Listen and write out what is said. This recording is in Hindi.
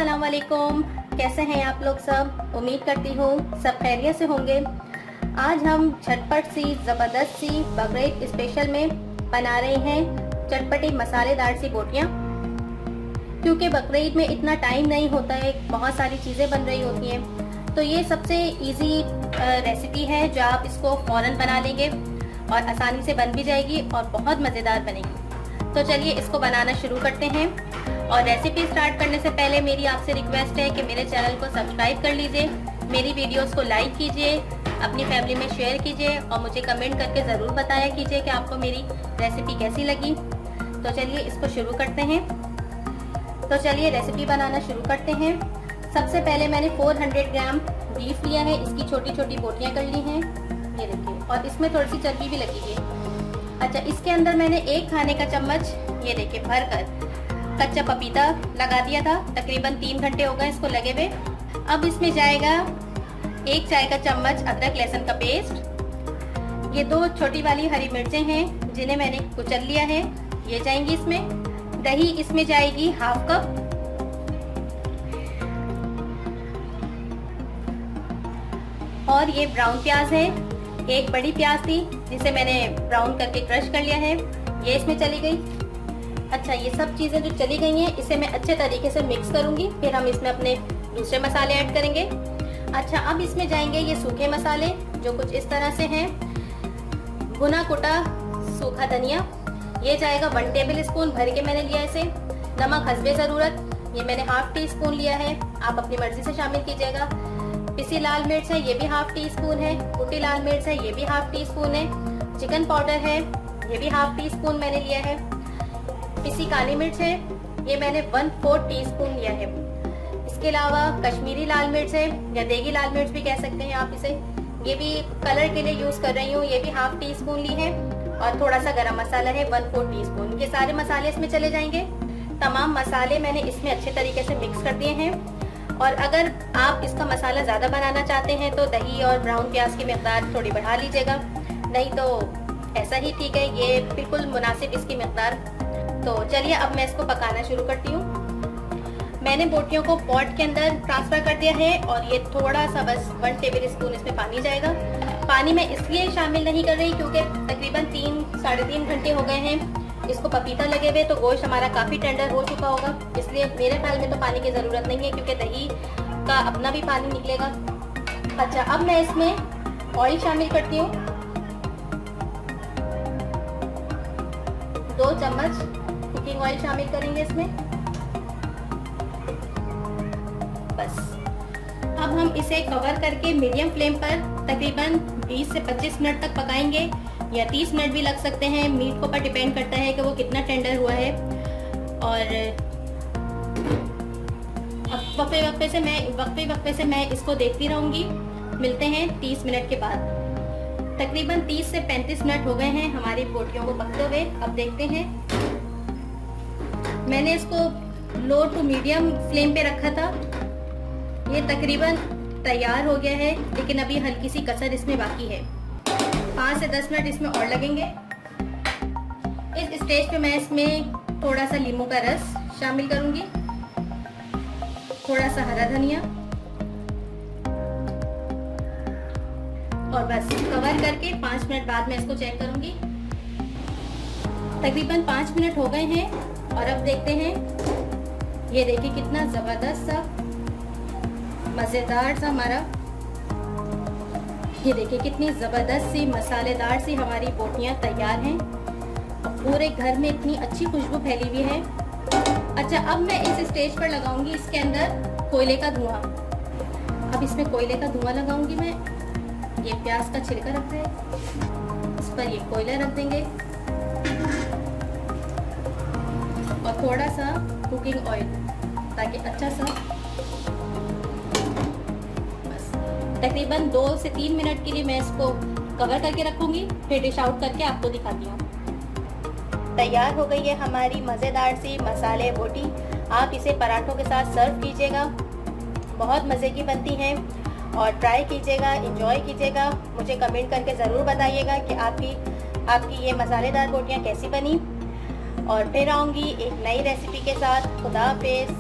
अस्सलाम वालेकुम। कैसे हैं आप लोग सब? उम्मीद करती हूँ सब खैरियत से होंगे। आज हम झटपट सी ज़बरदस्त सी बकरीद स्पेशल में बना रहे हैं चटपटी मसालेदार सी बोटियाँ। क्योंकि बकरीद में इतना टाइम नहीं होता है, बहुत सारी चीज़ें बन रही होती हैं, तो ये सबसे इजी रेसिपी है जो आप इसको फ़ौरन बना लेंगे और आसानी से बन भी जाएगी और बहुत मज़ेदार बनेगी। तो चलिए इसको बनाना शुरू करते हैं। और रेसिपी स्टार्ट करने से पहले मेरी आपसे रिक्वेस्ट है कि मेरे चैनल को सब्सक्राइब कर लीजिए, मेरी वीडियोस को लाइक कीजिए, अपनी फैमिली में शेयर कीजिए और मुझे कमेंट करके ज़रूर बताया कीजिए कि आपको मेरी रेसिपी कैसी लगी। तो चलिए इसको शुरू करते हैं। तो चलिए रेसिपी बनाना शुरू करते हैं। सबसे पहले मैंने 400 ग्राम बीफ लिया है, इसकी छोटी छोटी बोटियाँ कर ली हैं, ये देखिए, और इसमें थोड़ी सी चर्बी भी लगी है। अच्छा, इसके अंदर मैंने 1 खाने का चम्मच, ये देखिए, भर कर कच्चा पपीता लगा दिया था। तकरीबन 3 घंटे हो गए इसको लगे हुए। अब इसमें जाएगा 1 चाय का चम्मच अदरक लहसुन का पेस्ट। ये 2 छोटी वाली हरी मिर्चें हैं जिन्हें मैंने कुचल लिया है, ये जाएंगी इसमें। दही इसमें जाएगी 1/2 कप। और ये ब्राउन प्याज है, 1 बड़ी प्याज थी जिसे मैंने ब्राउन करके क्रश कर लिया है, ये इसमें चली गई। अच्छा, ये सब चीज़ें जो चली गई हैं इसे मैं अच्छे तरीके से मिक्स करूंगी, फिर हम इसमें अपने दूसरे मसाले ऐड करेंगे। अच्छा, अब इसमें जाएंगे ये सूखे मसाले जो कुछ इस तरह से हैं। भुना कुटा सूखा धनिया, ये जाएगा 1 टेबल स्पून भर के मैंने लिया इसे। नमक हस्बे ज़रूरत, ये मैंने 1/2 टी स्पून लिया है, आप अपनी मर्जी से शामिल कीजिएगा। पिसी लाल मिर्च है, ये भी 1/2 टी स्पून है। कुटी लाल मिर्च है, ये भी 1/2 टी स्पून है। चिकन पाउडर है, ये भी 1/2 टी स्पून मैंने लिया है। पिसी काली मिर्च है, ये मैंने 1/4 टी स्पून लिया है। इसके अलावा कश्मीरी लाल मिर्च है, या देगी लाल मिर्च भी कह सकते हैं आप इसे, ये भी कलर के लिए यूज कर रही हूँ, ये भी 1/2 टी स्पून ली है। और थोड़ा सा गरम मसाला है 1/4 टी स्पून। ये सारे मसाले इसमें चले जाएंगे। तमाम मसाले मैंने इसमें अच्छे तरीके से मिक्स कर दिए हैं। और अगर आप इसका मसाला ज़्यादा बनाना चाहते हैं तो दही और ब्राउन प्याज की मिकदार थोड़ी बढ़ा लीजिएगा, नहीं तो ऐसा ही ठीक है, ये बिल्कुल मुनासिब इसकी मिकदार। तो चलिए अब मैं इसको पकाना शुरू करती हूँ। मैंने बोटियों को पॉट के अंदर ट्रांसफ़र कर दिया है और ये थोड़ा सा बस 1 टेबल स्पून इसमें पानी जाएगा। पानी मैं इसलिए शामिल नहीं कर रही क्योंकि तकरीबन 3-3.5 घंटे हो गए हैं इसको पपीता लगे हुए, तो गोश्त हमारा काफ़ी टेंडर हो चुका होगा, इसलिए मेरे ख्याल में तो पानी की ज़रूरत नहीं है क्योंकि दही का अपना भी पानी निकलेगा। अच्छा, अब मैं इसमें ऑयल शामिल करती हूँ। 2 चम्मच कुकिंग ऑयल शामिल करेंगे इसमें, बस। अब हम इसे कवर करके मीडियम फ्लेम पर तकरीबन 20 से 25 मिनट तक पकाएंगे, या 30 मिनट भी लग सकते हैं, मीट के ऊपर डिपेंड करता है कि वो कितना टेंडर हुआ है। और अब वक्फे वक्फे से मैं इसको देखती रहूँगी। मिलते हैं 30 मिनट के बाद। तकरीबन 30 से 35 मिनट हो गए हैं हमारी बोटियों को पकते हुए। अब देखते हैं, मैंने इसको लो टू मीडियम फ्लेम पे रखा था, ये तकरीबन तैयार हो गया है, लेकिन अभी हल्की सी कसर इसमें बाकी है। 5 से 10 मिनट इसमें और लगेंगे। इस स्टेज पे मैं इसमें थोड़ा सा नींबू का रस शामिल करूंगी, थोड़ा सा हरा धनिया, और बस कवर करके 5 मिनट बाद मैं इसको चेक करूंगी। तकरीबन 5 मिनट हो गए हैं और अब देखते हैं। ये देखिए कितना ज़बरदस्त सा मज़ेदार सा हमारा, ये देखिए कितनी ज़बरदस्त सी मसालेदार सी हमारी बोटियाँ तैयार हैं और पूरे घर में इतनी अच्छी खुशबू फैली हुई है। अच्छा, अब मैं इस स्टेज पर लगाऊंगी इसके अंदर कोयले का धुआं। अब इसमें कोयले का धुआं लगाऊंगी मैं। ये प्याज का छिलका रखा है, इस पर ये कोयला रख देंगे और थोड़ा सा कुकिंग ऑयल, ताकि अच्छा सा, बस तकरीबन 2 से 3 मिनट के लिए मैं इसको कवर करके रखूंगी, फिर डिश आउट करके आपको दिखाती हूँ। तैयार हो गई है हमारी मज़ेदार सी मसाले बोटी। आप इसे पराठों के साथ सर्व कीजिएगा, बहुत मज़े की बनती हैं और ट्राई कीजिएगा, एंजॉय कीजिएगा। मुझे कमेंट करके ज़रूर बताइएगा कि आपकी ये मसालेदार बोटियाँ कैसी बनी। और फिर आऊँगी एक नई रेसिपी के साथ। खुदा हाफिज़।